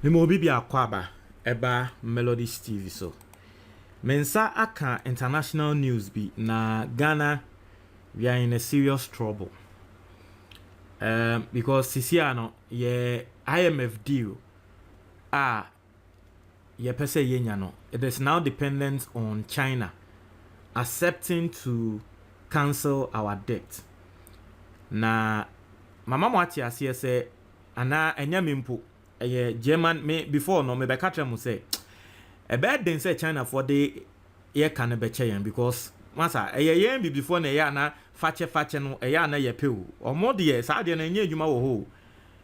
Memo bibi akwaba eba MELODIES TV so. Mensa aka international news bi na Ghana we are in a serious trouble. Because sisiano ye IMF deal ye pese yenya no. It is now dependent on China accepting to cancel our debt. Na mama mwati asiye se ana enya mimpo German me before no me beka trem say a bad den say China for the year can be chain because once a year before na ya na fache no ya na ye pew or more de sa de na nya adwuma wo ho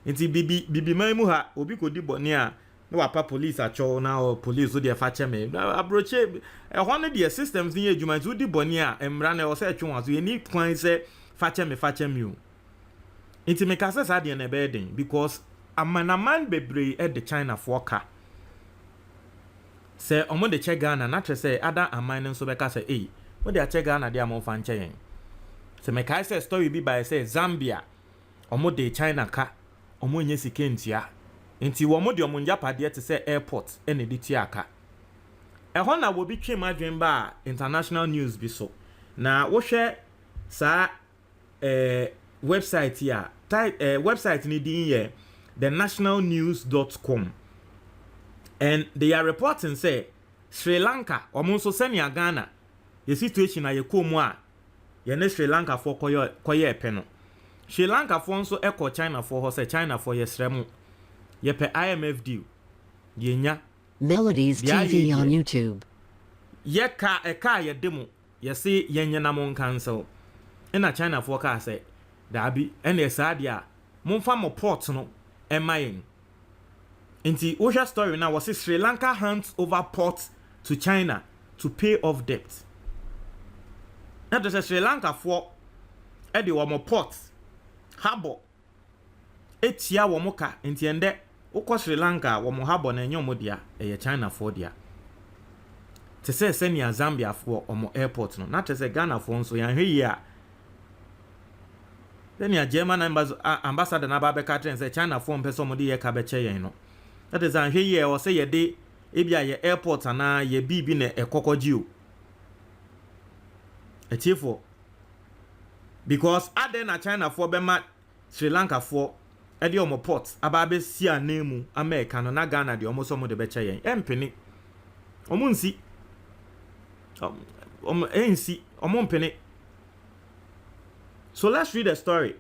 nti bibi man mu ha obi kodi boni a no wapa police acho na o police so de fache me abroche ho ne de systems ni adwuma so di boni a emra na o say atwe wazo ye ni kwan say fache me o nti me ka say sa de na be den because amanaman bebre at the China foka say omo de che Ghana na tre say other aman nso be ka say eh what they che Ghana dia mo fan che yen say me kai say story bi by say Zambia omo de China ka omo nye sike ntia nti wo mo de omo njapade te say airport ene di tia ka e ho na wo bi twe madwen ba international news bi so na wo hwe sa website ya website ni din ye thenationalnews.com and they are reporting say Sri Lanka omonso senia Ghana the situation aye komu a ye ne Sri Lanka for koye pe no Sri Lanka for nso eko China for ho say China for yesremu ye pe IMF deal ye nya MELODIES TV on YouTube ye ka ye demo ye say ye nya na mon cancel ina China for ka say dabi ene saade a monfa mo port no emayin inti osha story now was Sri Lanka hands over port to China to pay off debt. Now there's Sri Lanka for edi wo port harbor etia wo moka inti ende ukọ Sri Lanka wo harbor na enyo mo dia China for dia te say senia Zambia for omo airport no na te say Ghana for nso yan hwe yi a then your German ambassador na ba be ka say China for person mo de ye ka be che yen no that is an hwe ye o say ye de ebia ye airport na ye bibi na ekokoji o etiefo because ade na China for be ma Sri Lanka for e de omo port aba be si anemu America no na Ghana de omo so mo de be che yen empeni omo nsi omo mpeni. So let's read the story.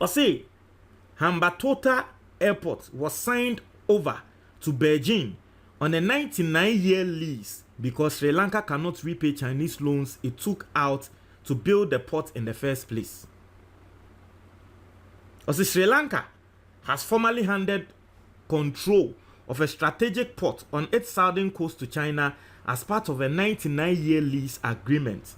Say, Hambantota Airport was signed over to Beijing on a 99-year lease because Sri Lanka cannot repay Chinese loans it took out to build the port in the first place. Sri Lanka has formally handed control of a strategic port on its southern coast to China as part of a 99-year lease agreement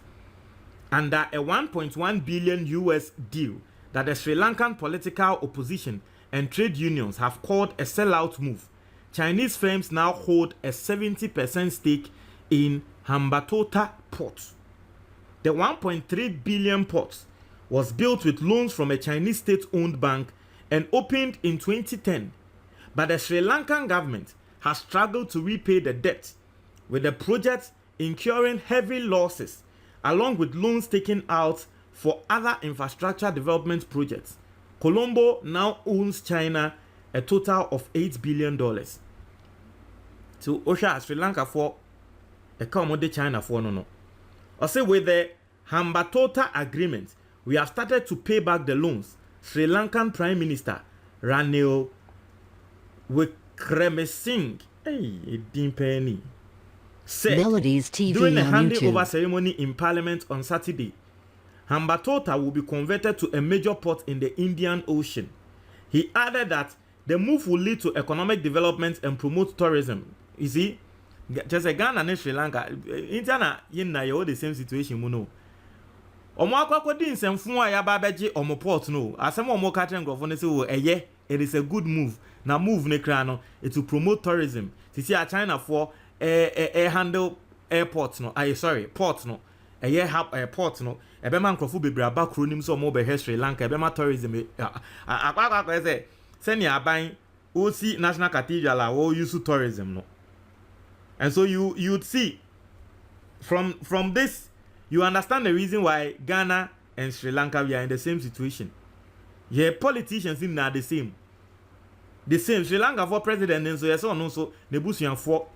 under a 1.1 billion US deal that the Sri Lankan political opposition and trade unions have called a sellout move. Chinese firms now hold a 70% stake in Hambantota Port. The 1.3 billion port was built with loans from a Chinese state-owned bank and opened in 2010, but the Sri Lankan government has struggled to repay the debt, with the project incurring heavy losses along with loans taken out for other infrastructure development projects. Colombo now owns China a total of $8 billion. So Osha Sri Lanka for a commodity China for no. I say with the Hambantota agreement, we have started to pay back the loans. Sri Lankan Prime Minister Ranil Wickremesinghe, said MELODIES TV during a on handing YouTube over ceremony in Parliament on Saturday, Hambantota will be converted to a major port in the Indian Ocean. He added that the move will lead to economic development and promote tourism. You see, just a Ghana and Sri Lanka, Indiana, you the same situation, you know. Omo akwakwa din semfu a ya ba beje omo port no asem omo ka tren grofo ne se wo eye it is a good move na move ne kra no it will promote tourism. Sisi a China for handle airport no port no port no ebe man krofo bebre aba kronim so mo be Sri Lanka ebe ma tourism akwa say senia aban OC National Cathedral or use tourism no. And so you'd see from this you understand the reason why Ghana and Sri Lanka we are in the same situation. Yeah, politicians in are the same. The same Sri Lanka for president and so yes or no so Nebusian for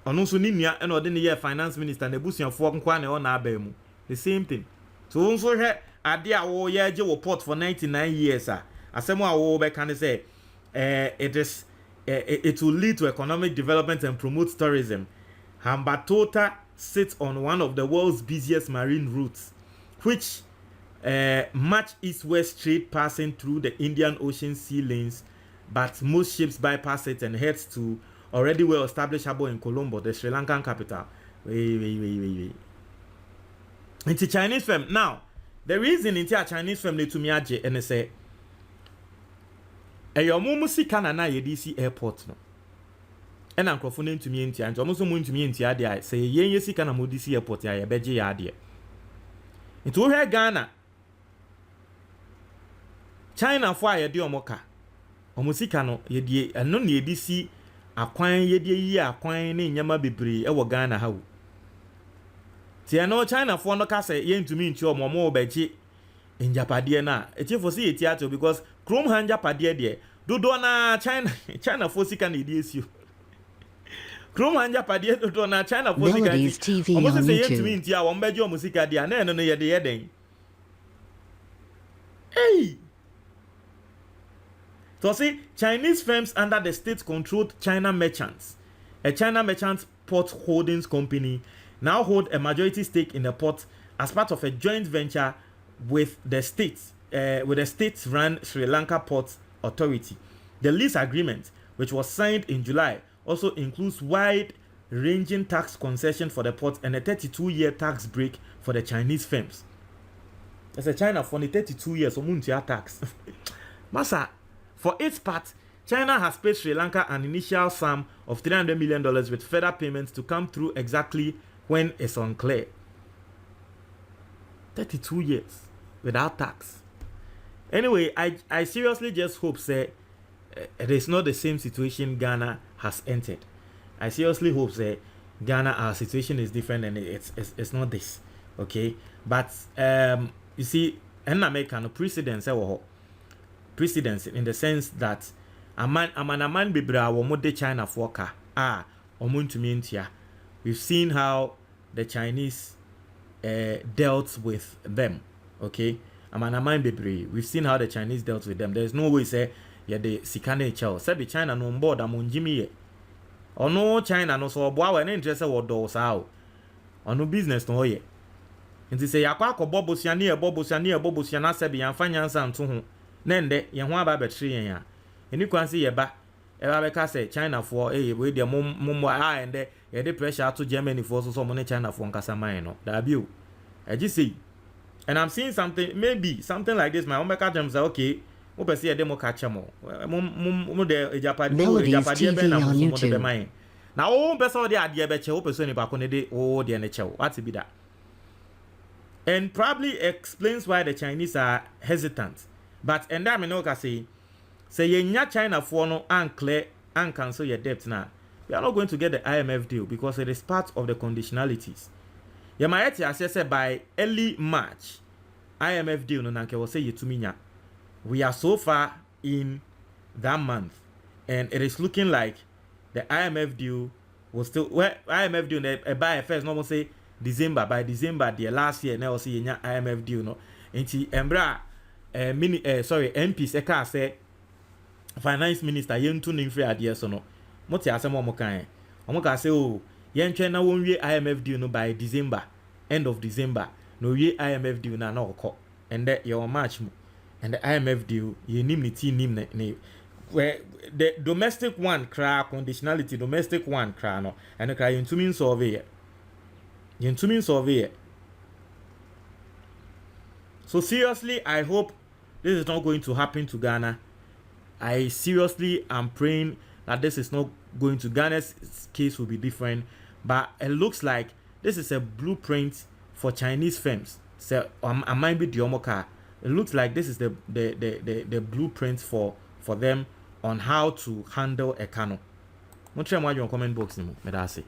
or so Ninia and or the finance minister Nebusian for Kwane or Nabemu. The same thing. So also here Adia wo ye je wo port for 99 years asemo a wo be can say it will lead to economic development and promote tourism. Hambantota sits on one of the world's busiest marine routes, which match east-west trade passing through the Indian Ocean sea lanes, but most ships bypass it and heads to already well-established harbor in Colombo, the Sri Lankan capital. Wait. It's a Chinese firm. Now, the reason it's a Chinese firm to me and they say, "Eyomumu si Canada YDC airport no." And I'm crossing to me and almost someone to me in Tiadia say, "Yen si Canada MODC airport ya beji yadia." Into here Ghana, China for ya di omoka. Omusika no yedie eno na YDC akwan yedie yi akwan ne nyama bebre e wo Ghana ha wo. Ti no China for no ka say yen to me nti omo beji in Japade na. Eti for see eti because Chrome han Japade de dodo na China for sika na YDC. Chrome han Japade dodo na China for sika. Melodies TV on YouTube. Yen to me YouTube. nti a wo beji omusika de na eno no yede yeden. Hey. So see, Chinese firms under the state-controlled China Merchants, a China Merchants Port Holdings Company, now hold a majority stake in the port as part of a joint venture with the state-run Sri Lanka Port Authority. The lease agreement, which was signed in July, also includes wide-ranging tax concession for the port and a 32-year tax break for the Chinese firms. As a China for the 32 years, so tax. Masa. For its part, China has paid Sri Lanka an initial sum of $300 million with further payments to come through exactly when it's unclear. 32 years without tax. Anyway, I seriously just hope it is not the same situation Ghana has entered. I seriously hope Ghana, our situation is different and it's not this. Okay? But, you see, in America, no precedence precedence in the sense that a man bibra wo China for ka omuntu we've seen how the Chinese dealt with them. Okay, a man bibra, we've seen how the Chinese dealt with them. There's no way say the sikane chao sabi China no board amunjimi ye or no China no so boa we interest wo do sao or no business no ye nti say yakwa bobosia na sabi yamfanya nsa nto ho nende ye ho aba betri yen ya eni kwanse ye ba e ba be ka say China for we de mum ende ye de pressure to Germany for so mo ne China for nkasa man no da bi o e ji say. And I'm seeing something like this my own make am say okay wo pese ye de mo ka chemo mo de Japan be na mo de be man na wo pese o de ade be che wo pese ni ba ko ne de wo de ne che what be that. And probably explains why the Chinese are hesitant. But and that me no ka say ye China for no unclear and cancel your debt now. We are not going to get the IMF deal because it is part of the conditionalities. You might say by early March, IMF deal no nanke will say you to me. We are so far in that month, and it is looking like the IMF deal will still IMF deal by first no say December by December the last year now see IMF deal no. Enti embra MPs eka say finance minister yentu nim free ade so no moti asem o mo kan o mo ka say o yentwe na won wie IMF deal no by December end of December no wie IMF deal na okọ and your March and the IMF deal ye nim ni ti nim ne where the domestic one cra conditionality domestic one cra no and cra yentumi survey. So seriously, I hope this is not going to happen to Ghana. I seriously am praying that this is not going to. Ghana's case will be different, but it looks like this is a blueprint for Chinese firms. So I might be Diomoka. It looks like this is the blueprint for them on how to handle a cano. Mo try mo adwon comment box ni mo me da say